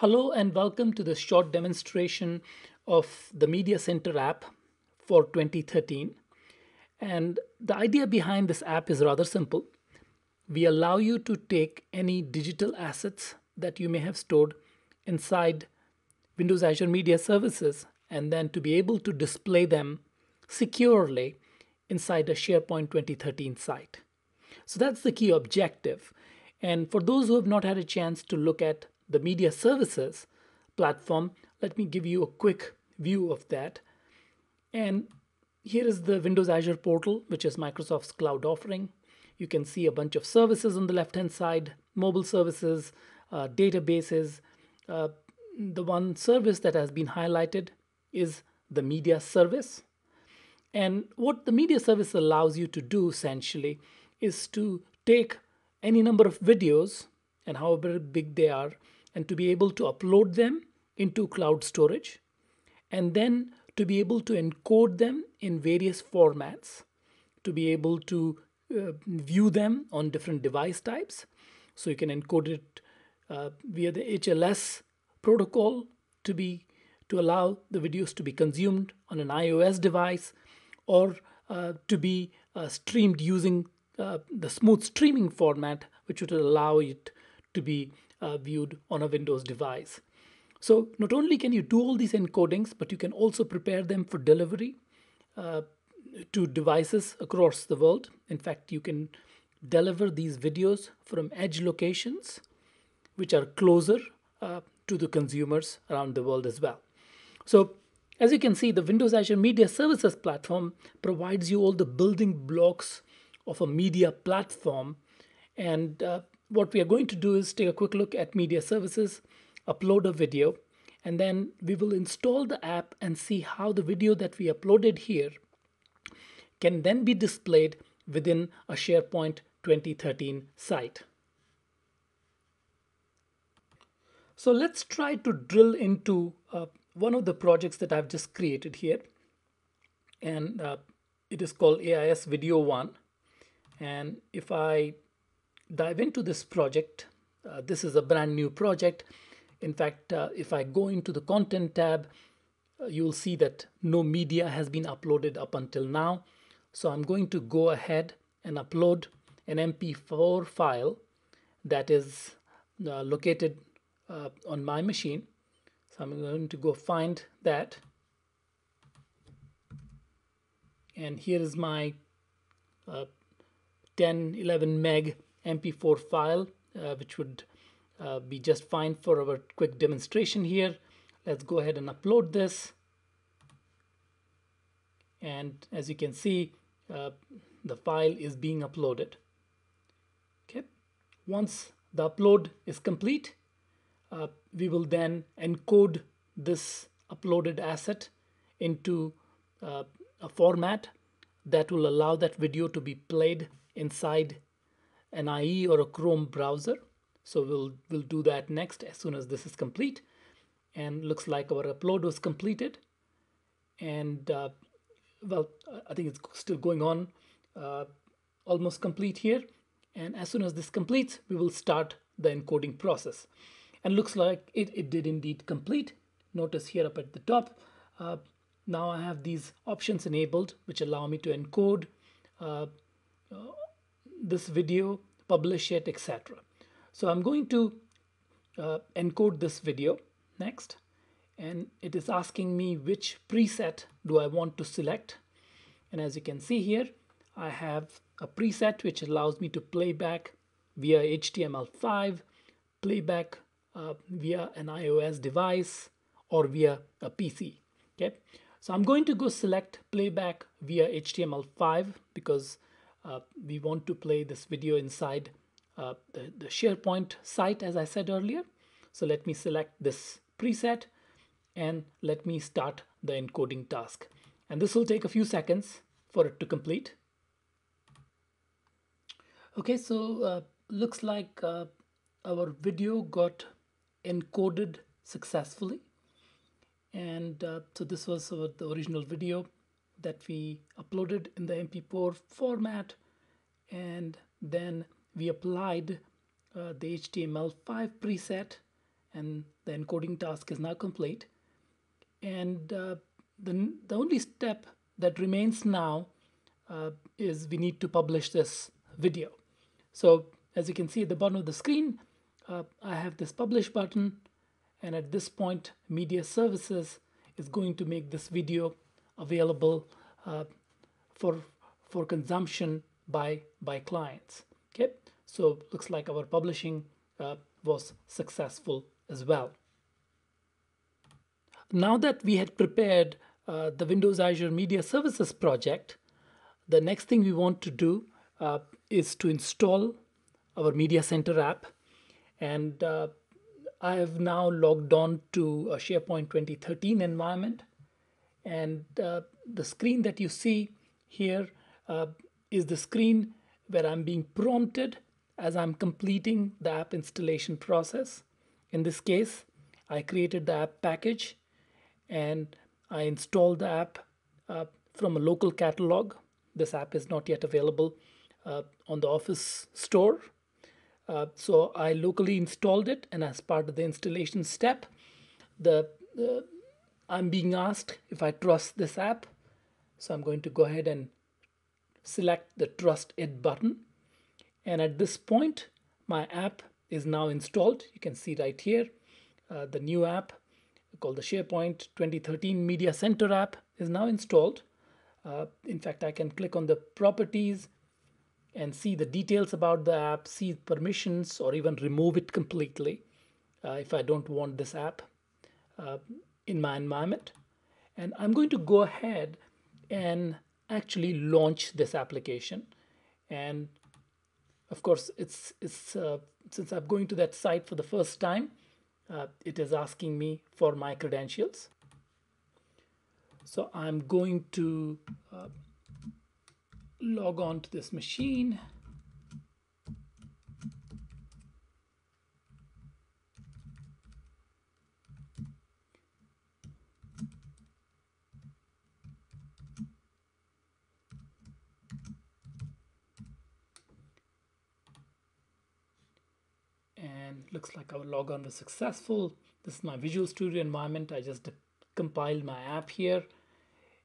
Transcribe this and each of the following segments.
Hello and welcome to this short demonstration of the Media Center app for 2013. And the idea behind this app is rather simple. We allow you to take any digital assets that you may have stored inside Windows Azure Media Services and then to be able to display them securely inside a SharePoint 2013 site. So that's the key objective. And for those who have not had a chance to look at the Media Services platform, let me give you a quick view of that. And here is the Windows Azure portal, which is Microsoft's cloud offering. You can see a bunch of services on the left-hand side, mobile services, databases. The one service that has been highlighted is the media service. And what the media service allows you to do essentially is to take any number of videos and however big they are and to be able to upload them into cloud storage and then to be able to encode them in various formats, to be able to view them on different device types. So you can encode it via the HLS protocol to allow the videos to be consumed on an iOS device or to be streamed using the smooth streaming format, which would allow it to be viewed on a Windows device. So not only can you do all these encodings, but you can also prepare them for delivery to devices across the world. In fact, you can deliver these videos from edge locations, which are closer to the consumers around the world as well. So as you can see, the Windows Azure Media Services platform provides you all the building blocks of a media platform. And what we are going to do is take a quick look at Media Services, upload a video, and then we will install the app and see how the video that we uploaded here can then be displayed within a SharePoint 2013 site. So let's try to drill into one of the projects that I've just created here. And it is called AIS Video 1. And if I dive into this project, this is a brand new project. In fact, if I go into the Content tab, you'll see that no media has been uploaded up until now. So I'm going to go ahead and upload an Mp4 file that is located on my machine. So I'm going to go find that. And here is my 10-11 meg Mp4 file, which would be just fine for our quick demonstration here. Let's go ahead and upload this. And as you can see, the file is being uploaded. Okay. Once the upload is complete, we will then encode this uploaded asset into a format that will allow that video to be played inside an IE or a Chrome browser. So we'll do that next as soon as this is complete. And looks like our upload was completed. And well, I think it's still going on, almost complete here. And as soon as this completes, we will start the encoding process. And looks like it did indeed complete. Notice here up at the top, now I have these options enabled, which allow me to encode this video, publish it, etc. So I'm going to encode this video next. And it is asking me which preset do I want to select. And as you can see here, I have a preset which allows me to play back via HTML5, playback via an iOS device or via a PC. Okay, so I'm going to go select playback via HTML5 because we want to play this video inside the SharePoint site, as I said earlier. So let me select this preset and let me start the encoding task. And this will take a few seconds for it to complete. Okay, so looks like our video got encoded successfully. And so this was the original video that we uploaded in the Mp4 format. And then we applied the HTML5 preset and the encoding task is now complete. And the only step that remains now is we need to publish this video. So as you can see at the bottom of the screen, I have this publish button, and at this point Media Services is going to make this video available for consumption by clients. Okay, so looks like our publishing was successful as well. Now that we had prepared the Windows Azure Media Services project, the next thing we want to do is to install our Media Center app. And I have now logged on to a SharePoint 2013 environment. And the screen that you see here is the screen where I'm being prompted as I'm completing the app installation process. In this case, I created the app package and I installed the app from a local catalog. This app is not yet available on the Office store. So I locally installed it, and as part of the installation step, I'm being asked if I trust this app. So I'm going to go ahead and select the Trust It button. And at this point, my app is now installed. You can see right here, the new app called the SharePoint 2013 Media Center app is now installed. In fact, I can click on the properties and see the details about the app, see permissions, or even remove it completely if I don't want this app in my environment. And I'm going to go ahead and actually launch this application. And of course, it's since I'm going to that site for the first time, it is asking me for my credentials. So I'm going to log on to this machine. And looks like our logon was successful. This is my Visual Studio environment. I just compiled my app here.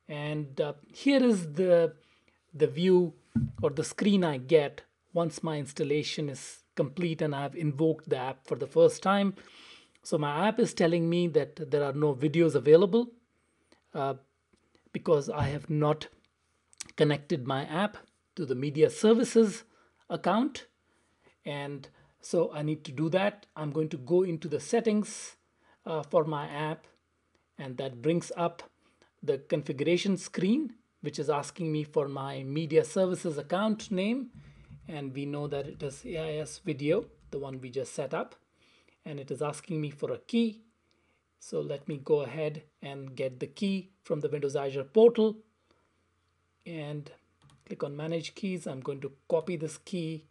And here is the view or the screen I get once my installation is complete and I've invoked the app for the first time. So my app is telling me that there are no videos available because I have not connected my app to the Media Services account. And so I need to do that. I'm going to go into the settings for my app, and that brings up the configuration screen, which is asking me for my Media Services account name. And we know that it is AIS Video, the one we just set up. And it is asking me for a key. So let me go ahead and get the key from the Windows Azure portal. And click on Manage Keys. I'm going to copy this key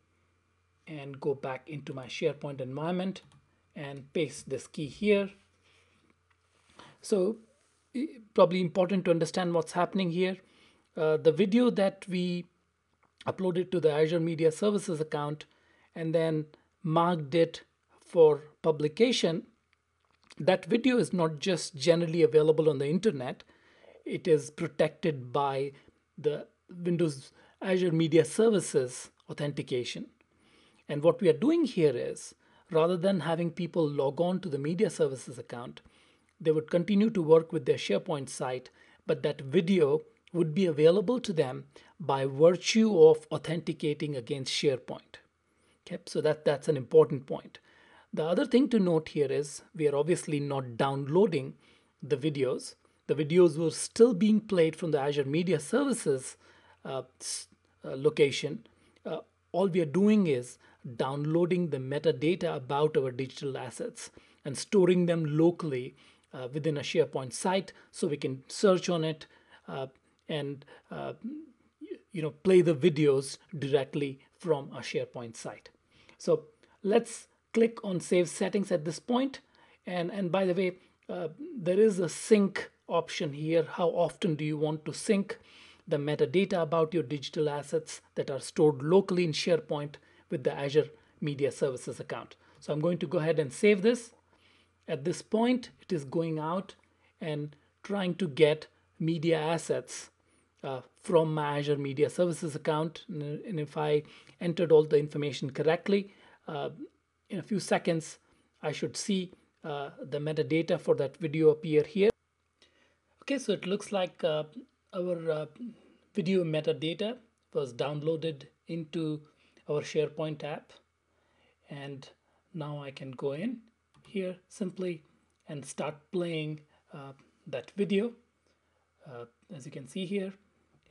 and go back into my SharePoint environment and paste this key here. So probably important to understand what's happening here. The video that we uploaded to the Azure Media Services account and then marked it for publication, that video is not just generally available on the internet. It is protected by the Windows Azure Media Services authentication. And what we are doing here is, rather than having people log on to the Media Services account, they would continue to work with their SharePoint site, but that video would be available to them by virtue of authenticating against SharePoint. Okay, so that's an important point. The other thing to note here is we are obviously not downloading the videos. The videos were still being played from the Azure Media Services location. All we are doing is downloading the metadata about our digital assets and storing them locally within a SharePoint site, so we can search on it and play the videos directly from a SharePoint site. So let's click on Save Settings at this point. And by the way, there is a sync option here. How often do you want to sync the metadata about your digital assets that are stored locally in SharePoint with the Azure Media Services account? So I'm going to go ahead and save this. At this point, it is going out and trying to get media assets from my Azure Media Services account. And if I entered all the information correctly, in a few seconds, I should see the metadata for that video appear here. Okay, so it looks like our video metadata was downloaded into our SharePoint app. And now I can go in here simply and start playing that video, as you can see here.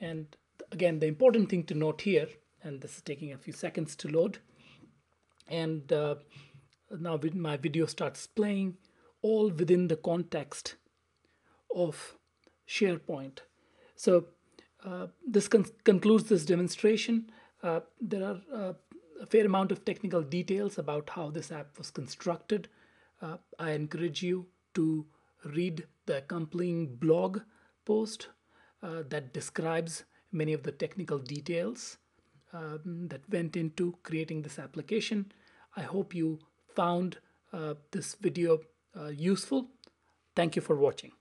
And again, the important thing to note here, and this is taking a few seconds to load, and now my video starts playing all within the context of SharePoint. So this concludes this demonstration. There are a fair amount of technical details about how this app was constructed. I encourage you to read the accompanying blog post that describes many of the technical details that went into creating this application. I hope you found this video useful. Thank you for watching.